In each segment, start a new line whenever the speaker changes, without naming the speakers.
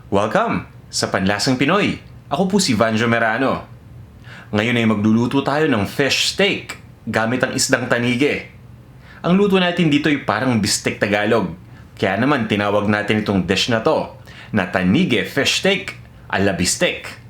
Welcome sa Panlasang Pinoy. Ako po si Vanjo Merano. Ngayon ay magluluto tayo ng fish steak gamit ang isdang tanige. Ang luto natin dito ay parang bistek Tagalog. Kaya naman tinawag natin itong dish na to na tanige fish steak a la bistek.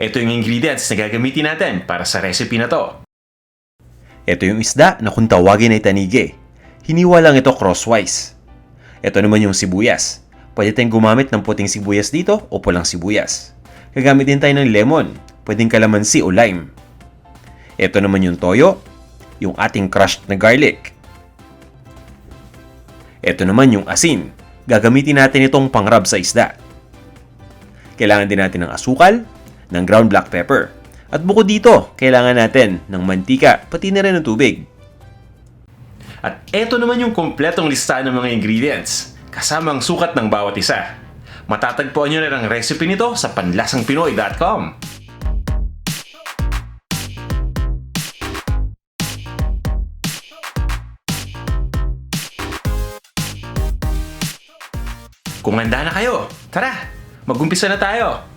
Ito yung ingredients na gagamitin natin para sa recipe na to. Ito yung isda na kung tawagin ay tanige. Hiniwa lang ito crosswise. Ito naman yung sibuyas. Pwede tayong gumamit ng puting sibuyas dito o pulang sibuyas. Gagamit din tayo ng lemon, pwedeng kalamansi o lime. Ito naman yung toyo, yung ating crushed na garlic. Ito naman yung asin. Gagamitin natin itong pangrab sa isda. Kailangan din natin ng asukal, ng ground black pepper. At bukod dito, kailangan natin ng mantika, pati na rin ng tubig. At eto naman yung kompletong listahan ng mga ingredients, kasama ang sukat ng bawat isa. Matatagpuan nyo na ang recipe nito sa panlasangpinoy.com. Kung handa na kayo, tara, mag-umpisa na tayo!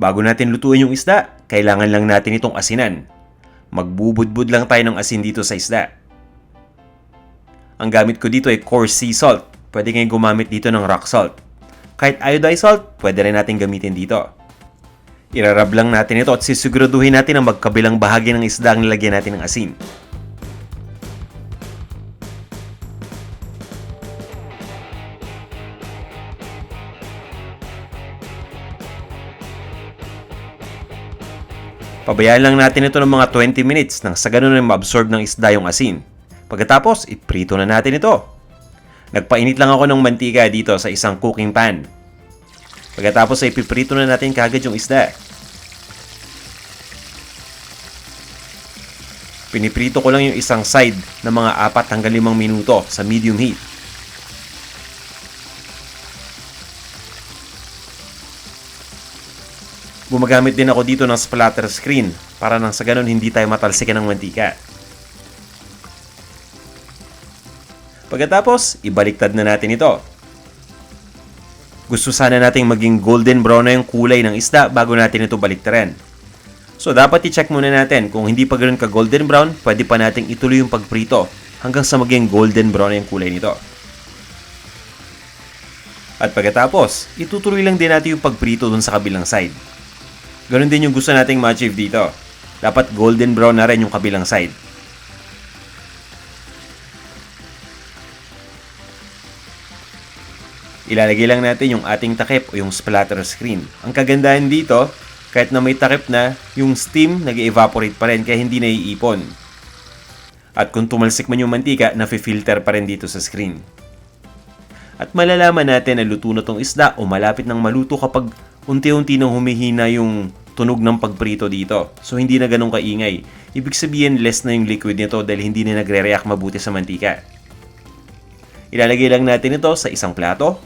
Bago natin lutuin yung isda, kailangan lang natin itong asinan. Magbubudbud lang tayo ng asin dito sa isda. Ang gamit ko dito ay coarse sea salt. Pwede kayong gumamit dito ng rock salt. Kahit iodized salt, pwede rin natin gamitin dito. Irarab lang natin ito at sisiguraduhin natin ang magkabilang bahagi ng isda ang nilagyan natin ng asin. Pabayaan lang natin ito ng mga 20 minutes nang sa ganun ay ma-absorb ng isda yung asin. Pagkatapos, iprito na natin ito. Nagpainit lang ako ng mantika dito sa isang cooking pan. Pagkatapos ay ipiprito na natin kagad yung isda. Piniprito ko lang yung isang side ng mga 4 hanggang 5 minuto sa medium heat. Gumagamit din ako dito ng splatter screen para nang sa ganun hindi tayo matalsikan ng mantika. Pagkatapos, ibaliktad na natin ito. Gusto sana nating maging golden brown na yung kulay ng isda bago natin ito baliktaran. So dapat i-check muna natin kung hindi pa ganoon ka golden brown, pwede pa nating ituloy yung pagprito hanggang sa maging golden brown na yung kulay nito. At pagkatapos, itutuloy lang din natin yung pagprito dun sa kabilang side. Ganon din yung gusto nating ma-achieve dito. Dapat golden brown na rin yung kabilang side. Ilalagay lang natin yung ating takip o yung splatter screen. Ang kagandahan dito, kahit na may takip na, yung steam nag-evaporate pa rin kaya hindi naiipon. At kung tumalsik man yung mantika, nafe-filter pa rin dito sa screen. At malalaman natin na luto na tong isda o malapit ng maluto kapag unti-unti nang humihina yung tunog ng pagprito dito. So hindi na ganun kaingay. Ibig sabihin less na yung liquid nito dahil hindi na nagre-react mabuti sa mantika. Ilalagay lang natin ito sa isang plato.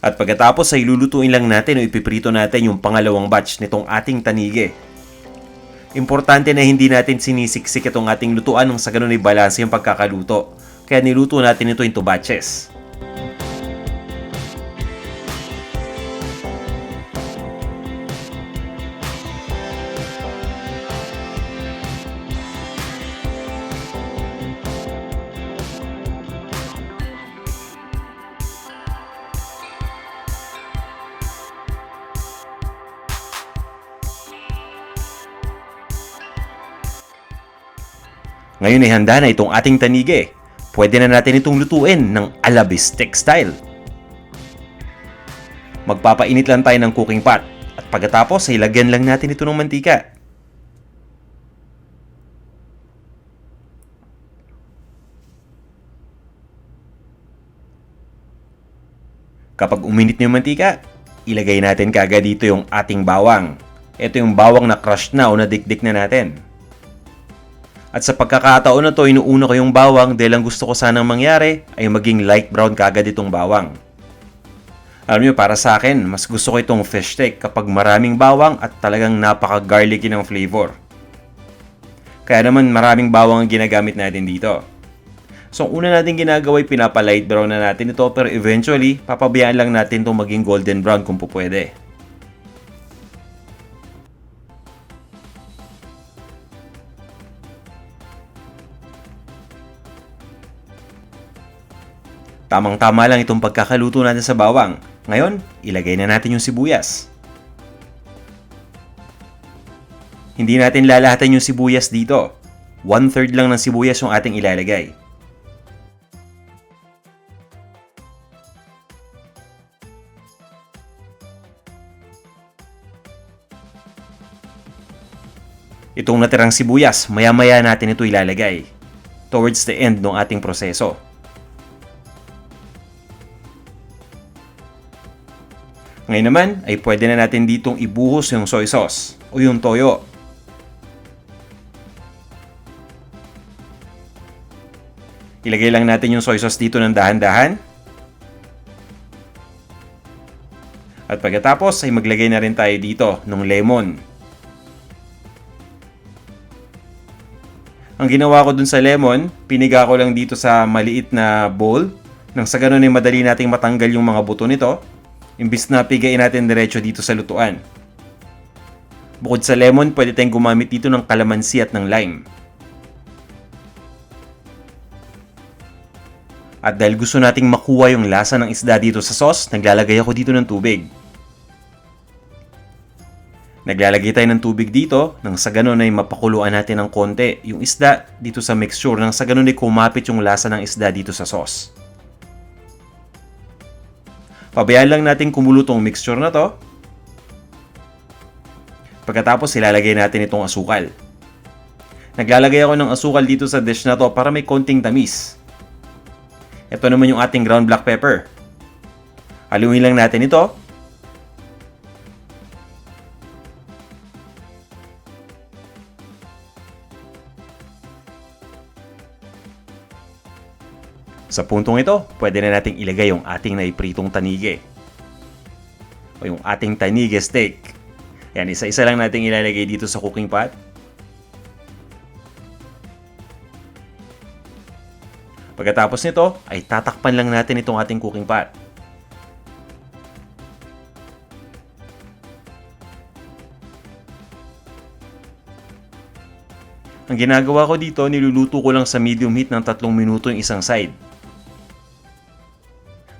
At pagkatapos ay lulutuin lang natin o ipiprito natin yung pangalawang batch nitong ating tanige. Importante na hindi natin sinisiksik itong ating lutuan nang sa ganun ay balanse yung pagkakaluto. Kaya niluto natin ito into batches. Ngayon ay handa na itong ating tanige. Pwede na natin itong lutuin ng a la bistek style. Magpapainit lang tayo ng cooking pot at pagkatapos ay lagyan lang natin ito ng mantika. Kapag uminit na yung mantika, ilagay natin kagad dito yung ating bawang. Ito yung bawang na crushed na o nadikdik na natin. At sa pagkakataon na to, inuuna ko yung bawang dahil ang gusto ko sanang mangyari ay maging light brown kagad itong bawang. Alam nyo, para sa akin, mas gusto ko itong fish steak kapag maraming bawang at talagang napaka-garlicky ng flavor. Kaya naman maraming bawang ang ginagamit natin dito. So, una natin ginagawa ay pinapa-light brown na natin ito, pero eventually, papabayaan lang natin itong maging golden brown kung pupwede. Tamang-tama lang itong pagkakaluto natin sa bawang. Ngayon, ilagay na natin yung sibuyas. Hindi natin lalahatan yung sibuyas dito. 1/3 lang ng sibuyas yung ating ilalagay. Itong natirang sibuyas, maya-maya natin ito ilalagay. Towards the end ng ating proseso. Ngayon naman ay pwede na natin ditong ibuhos yung soy sauce o yung toyo. Ilagay lang natin yung soy sauce dito ng dahan-dahan. At pagkatapos ay maglagay na rin tayo dito ng lemon. Ang ginawa ko dun sa lemon, piniga ko lang dito sa maliit na bowl nang sa ganun ay madali nating matanggal yung mga buto nito. Imbis na pigain natin diretso dito sa lutuan. Bukod sa lemon, pwede tayong gumamit dito ng kalamansi at ng lime. At dahil gusto nating makuha yung lasa ng isda dito sa sauce, naglalagay ako dito ng tubig. Naglalagay tayo ng tubig dito nang sa ganun ay mapakuluan natin ng konti yung isda dito sa mixture nang sa ganun ay kumapit yung lasa ng isda dito sa sauce. Pabayaan lang natin kumulo tong mixture na to. Pagkatapos ilalagay natin itong asukal. Naglalagay ako ng asukal dito sa dish na to para may konting tamis. Ito naman yung ating ground black pepper. Haluin lang natin ito. Sa puntong ito, pwede na nating ilagay yung ating naipritong tanige. O yung ating tanige steak. Yan, isa-isa lang nating ilalagay dito sa cooking pot. Pagkatapos nito, ay tatakpan lang natin itong ating cooking pot. Ang ginagawa ko dito, niluluto ko lang sa medium heat ng 3 minuto yung isang side.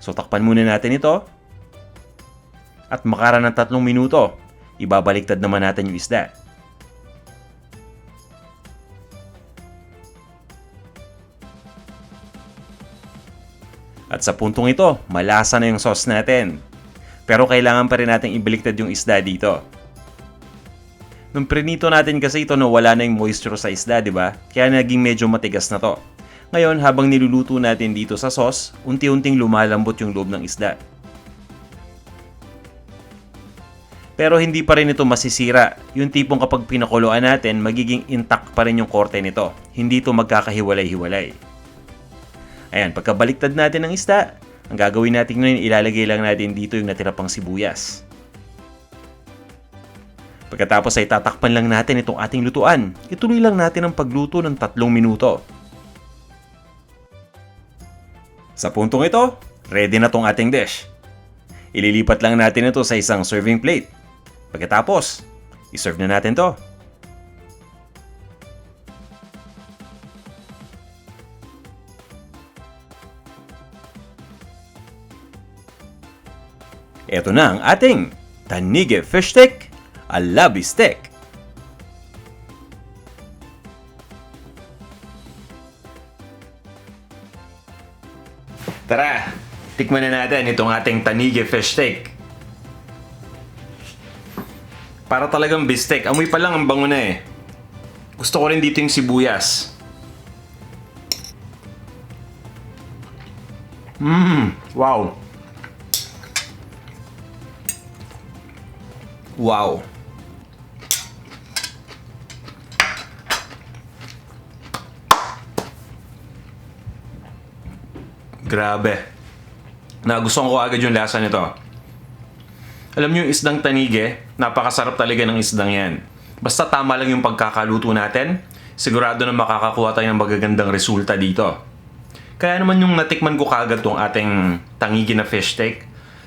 So takpan muna natin ito. At makara ng 3 minuto, ibabaliktad naman natin yung isda. At sa puntong ito, malasa na yung sauce natin. Pero kailangan pa rin natin ibaliktad yung isda dito. Nung prinito natin kasi ito wala na yung moisture sa isda, di ba? Kaya naging medyo matigas na to. Ngayon, habang niluluto natin dito sa sauce, unti-unting lumalambot yung loob ng isda. Pero hindi pa rin ito masisira. Yung tipong kapag pinakuluan natin, magiging intact pa rin yung korte nito. Hindi ito magkakahiwalay-hiwalay. Ayan, pagkabaliktad natin ng isda, ang gagawin natin ngayon, ilalagay lang natin dito yung natira pang sibuyas. Pagkatapos ay tatakpan lang natin itong ating lutuan. Ituloy lang natin ang pagluto ng 3 minuto. Sa puntong ito, ready na tong ating dish. Ililipat lang natin ito sa isang serving plate. Pagkatapos, iserve na natin to. Ito na ang ating tanige fish stick a la bistec. Tara, tikman na natin itong ating tanige fish steak. Para talagang bistec. Amoy pa lang ang bango na eh. Gusto ko rin dito yung sibuyas. Wow. Wow. Grabe. Nagustuhan ko agad yung lasa nito.
Alam nyo yung isdang tanige, napakasarap talaga ng isdang yan. Basta tama lang yung pagkakaluto natin, sigurado na makakakuha tayo ng magagandang resulta dito. Kaya naman yung natikman ko kagad tong ating tanigi na fish steak,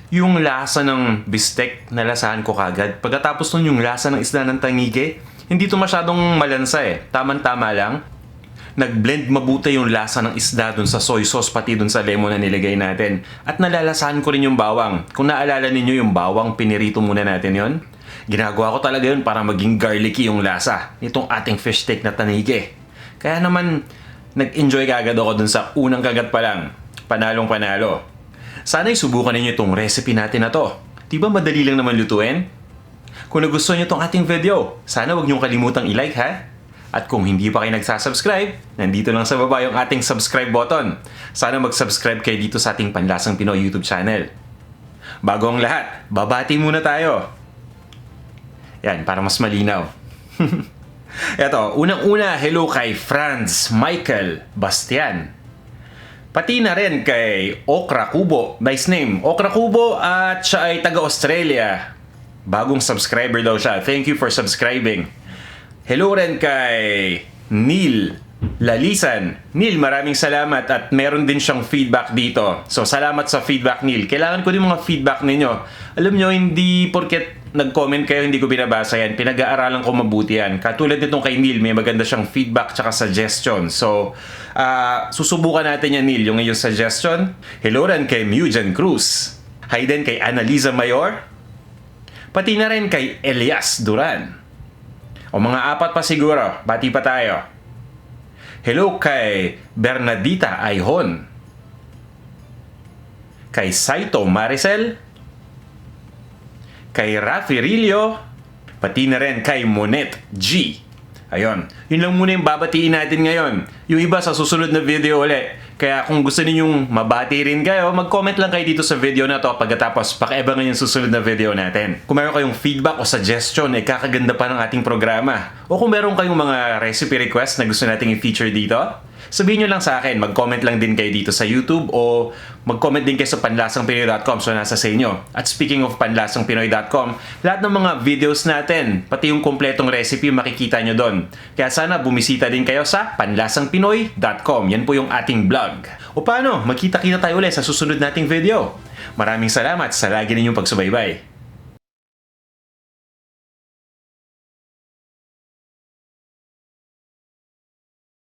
yung lasa ng bistek nalasahan ko kagad. Pagkatapos nun yung lasa ng isda ng tanige, hindi to masyadong malansa eh. Tama-tama lang. Nag-blend mabuti yung lasa ng isda dun sa soy sauce pati dun sa lemon na nilagay natin. At nalalasahan ko rin yung bawang. Kung naalala ninyo yung bawang, pinirito muna natin yon. Ginagawa ko talaga yun para maging garlicky yung lasa nitong ating fish steak na tanige. Kaya naman, nag-enjoy kagad ako dun sa unang kagat pa lang. Panalong panalo. Sana'y subukan ninyo itong recipe natin na to. Di ba madali lang naman lutuin? Kung nagustuhan nyo itong ating video, sana huwag nyo kalimutang i-like ha. At kung hindi pa kayo nagsasubscribe, nandito lang sa baba yung ating subscribe button. Sana mag-subscribe kayo dito sa ating Panlasang Pinoy YouTube channel. Bago ang lahat, babati muna tayo. Yan, para mas malinaw. Eto, unang-una, hello kay Franz Michael Bastian. Pati na rin kay Okra Kubo. Nice name. Okra Kubo at siya ay taga-Australia. Bagong subscriber daw siya. Thank you for subscribing. Hello rin kay Neil Lalisan. Neil, maraming salamat at meron din siyang feedback dito. So, salamat sa feedback, Neil. Kailangan ko din mga feedback ninyo. Alam nyo, hindi porket nag-comment kayo, hindi ko binabasa yan. Pinag-aaralan ko mabuti yan. Katulad nitong kay Neil, may maganda siyang feedback tsaka suggestion. So, susubukan natin yan, Neil, yung iyong suggestion. Hello rin kay Mujan Cruz. Hi din kay Annalisa Mayor. Pati na rin kay Elias Duran. O mga apat pa siguro, bati pa tayo. Hello kay Bernadita Ayhon. Kay Saito Maricel. Kay Rafi Rillo. Pati na rin kay Monet G. Ayun, yun lang muna yung babatiin natin ngayon. Yung iba sa susunod na video ulit. Kaya kung gusto ninyong mabati rin kayo, mag-comment lang kayo dito sa video na to pagkatapos pakiabangan yung susunod na video natin. Kung meron kayong feedback o suggestion, ay kakaganda pa ng ating programa. O kung meron kayong mga recipe request na gusto nating i-feature dito, sabihin nyo lang sa akin, mag-comment lang din kayo dito sa YouTube o mag-comment din kayo sa panlasangpinoy.com, so nasa sa inyo. At speaking of panlasangpinoy.com, lahat ng mga videos natin, pati yung kompletong recipe makikita nyo doon. Kaya sana bumisita din kayo sa panlasangpinoy.com. Yan po yung ating blog. O paano, magkita-kita tayo ulit sa susunod nating video. Maraming salamat sa lagi ninyong pagsubaybay.